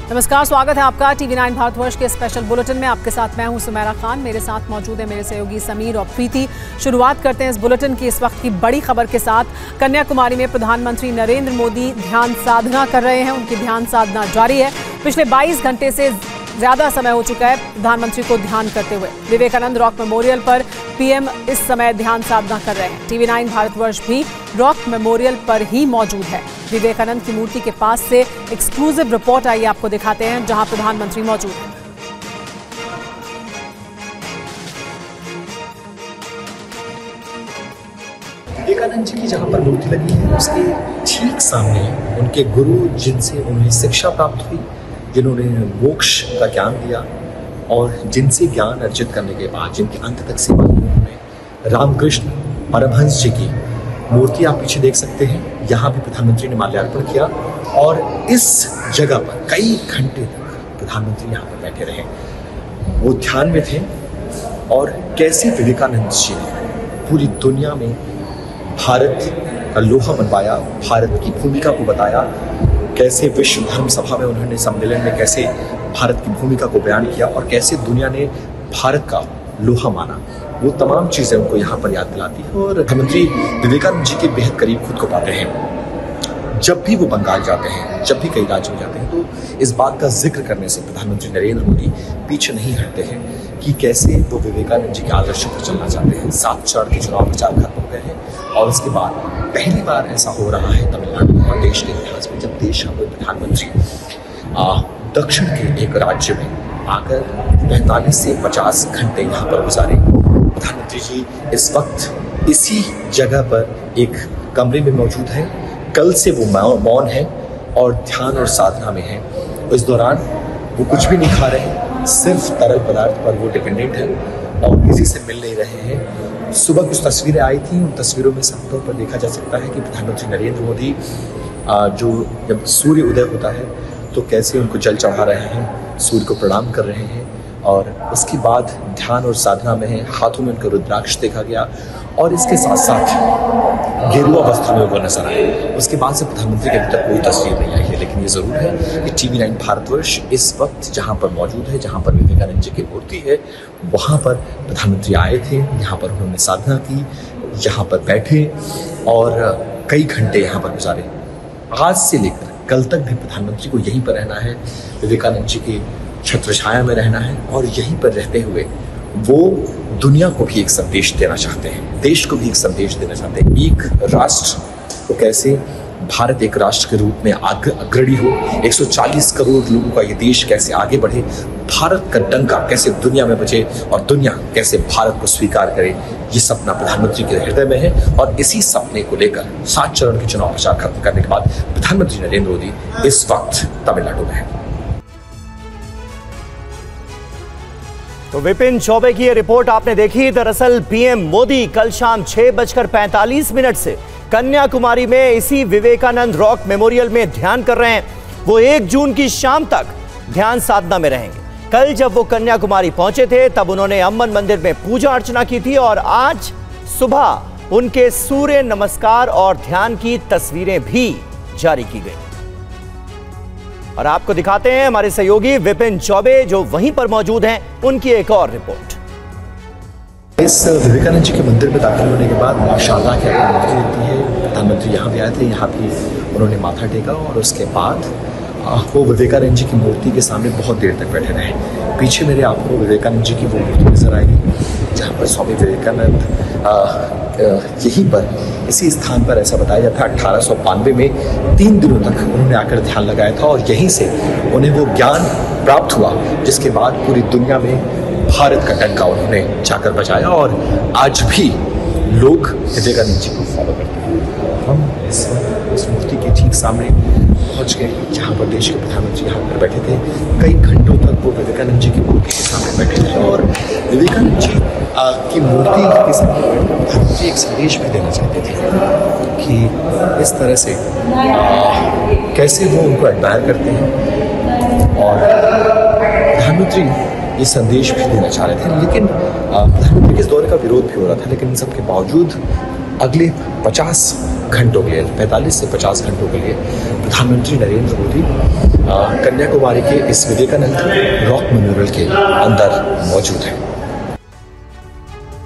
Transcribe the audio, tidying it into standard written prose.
नमस्कार, स्वागत है आपका TV9 भारतवर्ष के स्पेशल बुलेटिन में। आपके साथ मैं हूं सुमेरा खान, मेरे साथ मौजूद है मेरे सहयोगी समीर और प्रीति। शुरुआत करते हैं इस बुलेटिन की इस वक्त की बड़ी खबर के साथ। कन्याकुमारी में प्रधानमंत्री नरेंद्र मोदी ध्यान साधना कर रहे हैं। उनकी ध्यान साधना जारी है। पिछले 22 घंटे से ज्यादा समय हो चुका है प्रधानमंत्री को ध्यान करते हुए। विवेकानंद रॉक मेमोरियल पर पीएम इस समय ध्यान साधना कर रहे हैं। TV9 भारतवर्ष भी रॉक मेमोरियल पर ही मौजूद है। विवेकानंद की मूर्ति के पास से एक्सक्लूसिव रिपोर्ट आई, आपको दिखाते हैं जहां प्रधानमंत्री मौजूद हैं। विवेकानंद जी की जहां पर मूर्ति लगी है उसके ठीक सामने उनके गुरु, जिनसे उन्हें शिक्षा प्राप्त हुई, जिन्होंने मोक्ष का ज्ञान दिया और जिनसे ज्ञान अर्जित करने के बाद जिनके अंत तक सेवा की, उन्होंने रामकृष्ण परमहंस जी की मूर्ति आप पीछे देख सकते हैं। यहाँ भी प्रधानमंत्री ने माल्यार्पण किया और इस जगह पर कई घंटे तक प्रधानमंत्री यहाँ पर बैठे रहे। वो ध्यान में थे और कैसे विवेकानंद जी ने पूरी दुनिया में भारत का लोहा मनवाया, भारत की भूमिका को बताया, कैसे विश्व धर्म सभा में उन्होंने सम्मेलन में कैसे भारत की भूमिका को बयान किया और कैसे दुनिया ने भारत का लोहा माना। वो तमाम चीज़ें उनको यहाँ पर याद दिलाती है और प्रधानमंत्री विवेकानंद जी के बेहद करीब खुद को पाते हैं। जब भी वो बंगाल जाते हैं, जब भी कई राज्यों में जाते हैं, तो इस बात का जिक्र करने से प्रधानमंत्री नरेंद्र मोदी पीछे नहीं हटते हैं कि कैसे वो विवेकानंद जी के आदर्शों पर चलना चाहते हैं। 7 चरण के चुनाव प्रचार खत्म हो गए हैं और उसके बाद पहली बार ऐसा हो रहा है तमिलनाडु और देश के इतिहास में, जब देश का कोई प्रधानमंत्री दक्षिण के एक राज्य में आकर 45 से 50 घंटे यहाँ पर गुजारे। प्रधानमंत्री जी इस वक्त इसी जगह पर एक कमरे में मौजूद हैं। कल से वो मौन है और ध्यान और साधना में है। इस दौरान वो कुछ भी नहीं खा रहे, सिर्फ तरल पदार्थ पर वो डिपेंडेंट है और किसी से मिल नहीं रहे हैं। सुबह कुछ तस्वीरें आई थी, उन तस्वीरों में साफ तौर पर देखा जा सकता है कि प्रधानमंत्री नरेंद्र मोदी जो जब सूर्य उदय होता है तो कैसे उनको जल चढ़ा रहे हैं, सूर्य को प्रणाम कर रहे हैं और उसके बाद ध्यान और साधना में है। हाथों में उनका रुद्राक्ष देखा गया और इसके साथ साथ गेरुआ वस्त्र में वो नजर आए। उसके बाद से प्रधानमंत्री के अभी तक कोई तस्वीर नहीं आई है, लेकिन ये ज़रूर है कि TV9 भारतवर्ष इस वक्त जहाँ पर मौजूद है, जहाँ पर विवेकानंद जी की मूर्ति है, वहाँ पर प्रधानमंत्री आए थे। यहाँ पर उन्होंने साधना की, यहाँ पर बैठे और कई घंटे यहाँ पर गुजारे। आज से लेकर कल तक भी प्रधानमंत्री को यहीं पर रहना है, विवेकानंद जी की छत्र छाया में रहना है और यहीं पर रहते हुए वो दुनिया को भी एक संदेश देना चाहते हैं, देश को भी एक संदेश देना चाहते हैं। एक राष्ट्र को कैसे भारत एक राष्ट्र के रूप में अग्रणी हो, 140 करोड़ लोगों का ये देश कैसे आगे बढ़े, भारत का डंका कैसे दुनिया में बचे और दुनिया कैसे भारत को स्वीकार करे, ये सपना प्रधानमंत्री के हृदय में है। और इसी सपने को लेकर 7 चरण के चुनाव प्रचार खत्म करने के बाद प्रधानमंत्री नरेंद्र मोदी इस वक्त तमिलनाडु में है। तो विपिन चौबे की ये रिपोर्ट आपने देखी। दरअसल पीएम मोदी कल शाम 6:45 से कन्याकुमारी में इसी विवेकानंद रॉक मेमोरियल में ध्यान कर रहे हैं। वो 1 जून की शाम तक ध्यान साधना में रहेंगे। कल जब वो कन्याकुमारी पहुंचे थे तब उन्होंने अम्बन मंदिर में पूजा अर्चना की थी और आज सुबह उनके सूर्य नमस्कार और ध्यान की तस्वीरें भी जारी की गई। और आपको दिखाते हैं हमारे सहयोगी विपिन चौबे जो वहीं पर मौजूद हैं, उनकी एक और रिपोर्ट। इस विवेकानंद जी के मंदिर में दाखिल होने के बाद माशाअल्लाह की आपको मूर्ति दिखती है। प्रधानमंत्री यहाँ भी आए थे, यहाँ भी उन्होंने माथा टेका और उसके बाद वो विवेकानंद जी की मूर्ति के सामने बहुत देर तक बैठे रहे। पीछे मेरे आपको विवेकानंद जी की वो मूर्ति नजर आएगी जहाँ पर स्वामी विवेकानंद यहीं पर इसी स्थान पर, ऐसा बताया जाता है 1892 में 3 दिनों तक उन्होंने आकर ध्यान लगाया था और यहीं से उन्हें वो ज्ञान प्राप्त हुआ जिसके बाद पूरी दुनिया में भारत का डंका उन्होंने जाकर बजाया और आज भी लोग विवेकानंद जी को फॉलो करते हैं। हम इस मूर्ति के ठीक सामने पहुंच गए जहाँ पर देश के प्रधानमंत्री यहाँ पर बैठे थे। कई घंटों तक वो विवेकानंद जी की मूर्ति के सामने बैठे थे और विवेकानंद जी की मूर्ति के सामने बैठकर प्रधानमंत्री एक संदेश भी देना चाहते थे कि इस तरह से कैसे वो उनको एडमायर करते हैं और प्रधानमंत्री ये संदेश भी देना चाह रहे थे। लेकिन प्रधानमंत्री के इस दौरे का विरोध भी हो रहा था, लेकिन इन सब के बावजूद अगले 50 घंटों के लिए, 45 से 50 घंटों के लिए प्रधानमंत्री नरेंद्र मोदी कन्याकुमारी के इस विवेकानंद रॉक मेमोरियल के अंदर मौजूद हैं।